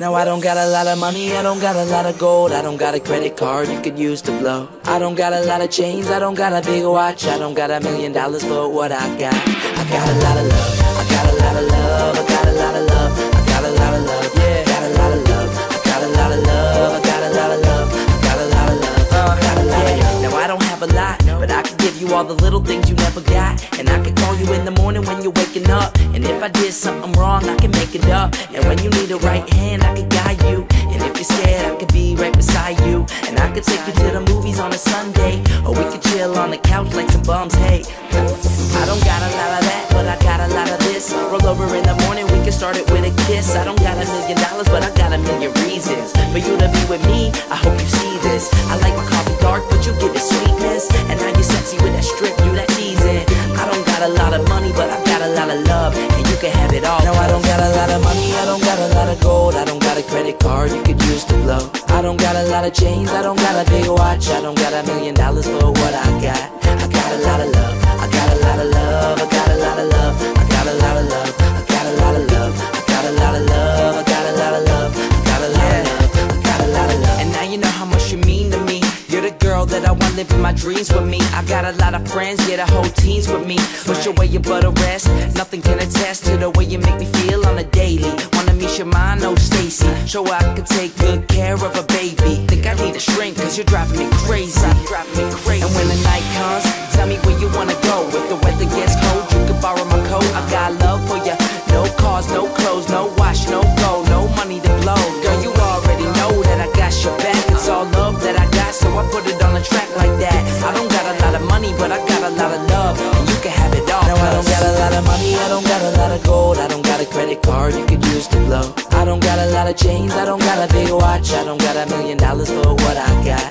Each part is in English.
Now I don't got a lot of money, I don't got a lot of gold, I don't got a credit card you could use to blow. I don't got a lot of chains, I don't got a big watch, I don't got $1 million, but what I got a lot of love, I got a lot of love, I got a lot of love, I got a lot of love, yeah, got a lot of love, I got a lot of love, I got a lot of love, I got a lot of love, I got a lot of love. Now I don't have a lot, but I can give you all the little things you never got. And I can call you in the morning when you're waking up. And if I did something wrong, I can make it up. And when you need a right hand, I can guide you. And if you're scared, I could be right beside you. And I could take you to the movies on a Sunday, or we could chill on the couch like some bums, hey. I don't got a lot of that, but I got a lot of this. Roll over in the morning, we can start it with a kiss. I don't got $1 million, but I got a million reasons for you to be with me. I hope you see this. I like my coffee dark, but you give it sweetness. And now you're sexy with that strip, do that teasing. I don't got a lot of money, but I got a lot of love, and you can have it all. No, I don't got a lot of money, I don't got a lot of gold, I don't got a credit card you could use to blow. I don't got a lot of chains, I don't got a big watch, I don't got $1 million, but what I got a lot of love, I got a lot of love, I got a lot of love, I got a lot of love, I got a lot of love, I got a lot of love, I got a lot of love, I got a lot of love, I got a lot of love. And now you know how much you mean to me. You're the girl that I want living my dreams with me. I got a lot of friends, yeah, the whole team's with me. Push away your butt arrest, nothing can attest to the way you make me feel on a daily. Wanna meet your mind, oh Stacy, show I can take good care of a baby. Think I need a shrink, cause you're driving me crazy. And when the night comes, tell me where you wanna go. If the weather gets cold, you can borrow my coat. I got love for you, no cars, no clothes, no watch, no gold, no money to blow. Girl, you already know that I got your back. It's all love that I got, so I put it on a track like that. I don't got a lot of money, but I got a lot of love, and you can have it all. No, I don't got a lot of money, I don't got a lot of gold, I don't got a credit card you could use to blow. I don't got a lot of chains, I don't got a big watch, I don't got $1 million, but what I got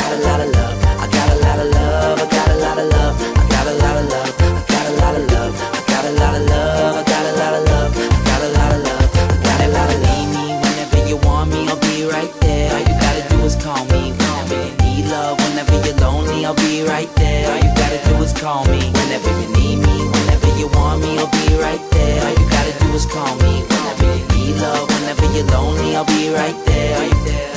a lot of love, I got a lot of love, I got a lot of love, I got a lot of love, I got a lot of love, I got a lot of love, I got a lot of love, I got a lot of love, I got a lot of love. Need me whenever you want me, I'll be right there. All you gotta do is call me. Whenever you need love, whenever you're lonely, I'll be right there. All you gotta do is call me. Whenever you need me, whenever you want me, I'll be right there. All you gotta do is call me. Whenever you need love, whenever you're lonely, I'll be right there. Are you there?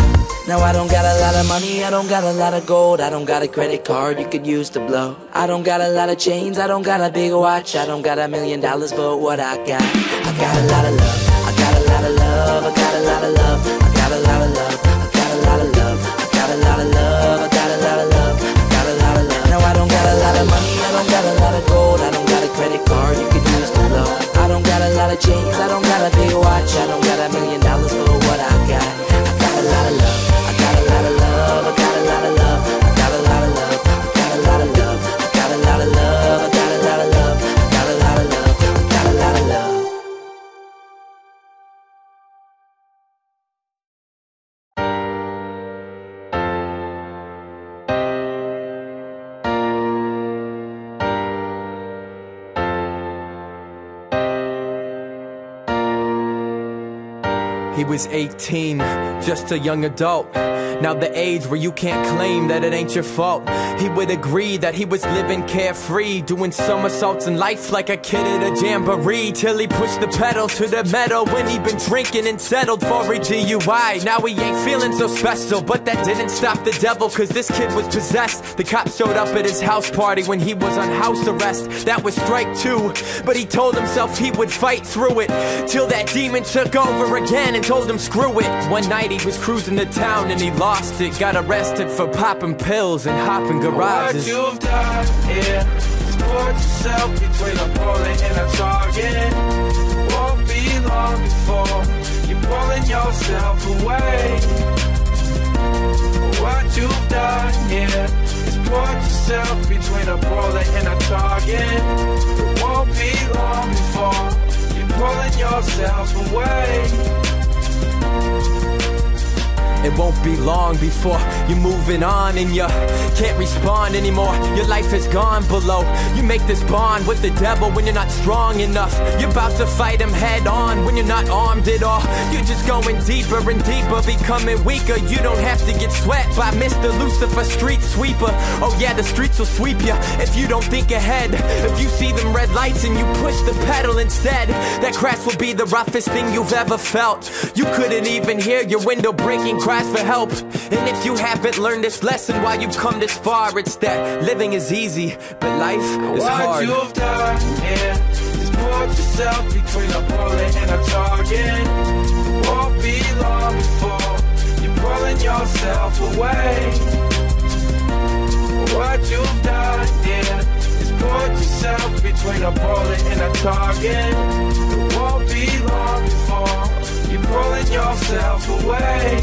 Now I don't got a lot of money, I don't got a lot of gold, I don't got a credit card you could use to blow. I don't got a lot of chains, I don't got a big watch, I don't got $1 million, but what I got a lot of love, I got a lot of love, I got a lot of love, I got a lot of love, I got a lot of love, I got a lot of love, I got a lot of love, I got a lot of love. Now I don't got a lot of money, I don't got a lot of gold, I don't got a credit card you could use to blow. I don't got a lot of chains, I don't got a big watch, I don't got $1 million, but what I got a lot of love. I got a lot of love, I got a lot of love, I got a lot of love, I got a lot of love, I got a lot of love, I got a lot of love, I got a lot of love, I got a lot of love. He was 18, just a young adult. Now the age where you can't claim that it ain't your fault. He would agree that he was living carefree, doing somersaults in life like a kid at a jamboree, till he pushed the pedal to the metal when he been drinking and settled for a DUI. Now he ain't feeling so special, but that didn't stop the devil, cause this kid was possessed. The cops showed up at his house party when he was on house arrest. That was strike two, but he told himself he would fight through it, till that demon took over again and told him screw it. One night he was cruising to town and he lost it. Got arrested for popping pills and hopping garages. What you've done here is put yourself between a bullet and a target. Won't be long before you're pulling yourself away. What you've done here is put yourself between a bullet and a target. It won't be long before you're pulling yourself away. It won't be long before you're moving on and you can't respond anymore. Your life is gone below. You make this bond with the devil when you're not strong enough. You're about to fight him head on when you're not armed at all. You're just going deeper and deeper, becoming weaker. You don't have to get swept by Mr. Lucifer, street sweeper. Oh yeah, the streets will sweep you if you don't think ahead. If you see them red lights and you push the pedal instead, that crash will be the roughest thing you've ever felt. You couldn't even hear your window breaking cries for help. And if you haven't learned this lesson while you've come this far, it's that living is easy, but life is hard. What you've done here is put yourself between a bullet and a target. It won't be long before you're pulling yourself away. What you've done here is put yourself between a bullet and a target. It won't be long before you're pulling yourself away.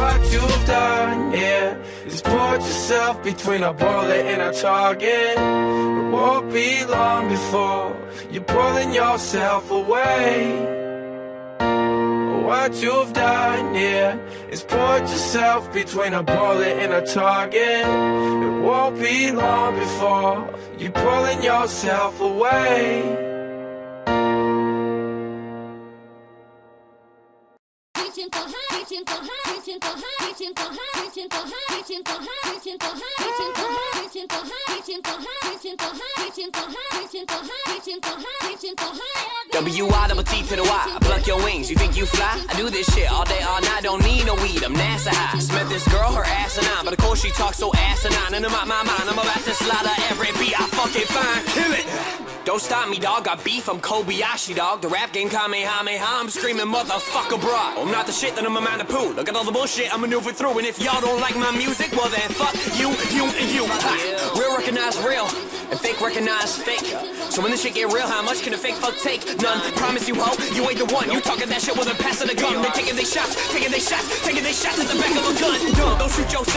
What you've done here is put yourself between a bullet and a target. It won't be long before you're pulling yourself away. What you've done here is put yourself between a bullet and a target. It won't be long before you're pulling yourself away. Reaching for high, reaching for high, reaching for high, reaching for high, reaching for high, reaching for high, reaching for high, reaching for high, reaching for high, reaching for high, reaching for high, reaching for high, reaching for high, reaching for high, reaching for high. W-I-double-T to the Y, I pluck your wings, you think you fly? I do this shit all day, all night, don't need no weed, I'm NASA high. Met this girl, her asinine, but of course she talks so asinine. And in my mind, I'm about to slaughter every beat I fucking find. Kill it! Don't stop me, dog, got beef, I'm Kobayashi, dog. The rap game Kamehameha, I'm screaming motherfucker bra. I'm not the shit, then I'm a man of poo. Look at all the bullshit I'm maneuvering through. And if y'all don't like my music, well then fuck you, and you. Ha. Real recognize real, and fake recognize fake. So when this shit get real, how much can a fake fuck take? None, promise you ho, you ain't the one. You talking that shit with a pass of the gun. They're taking their shots, taking their shots, taking their shots at the back of a gun. Don't shoot yourself.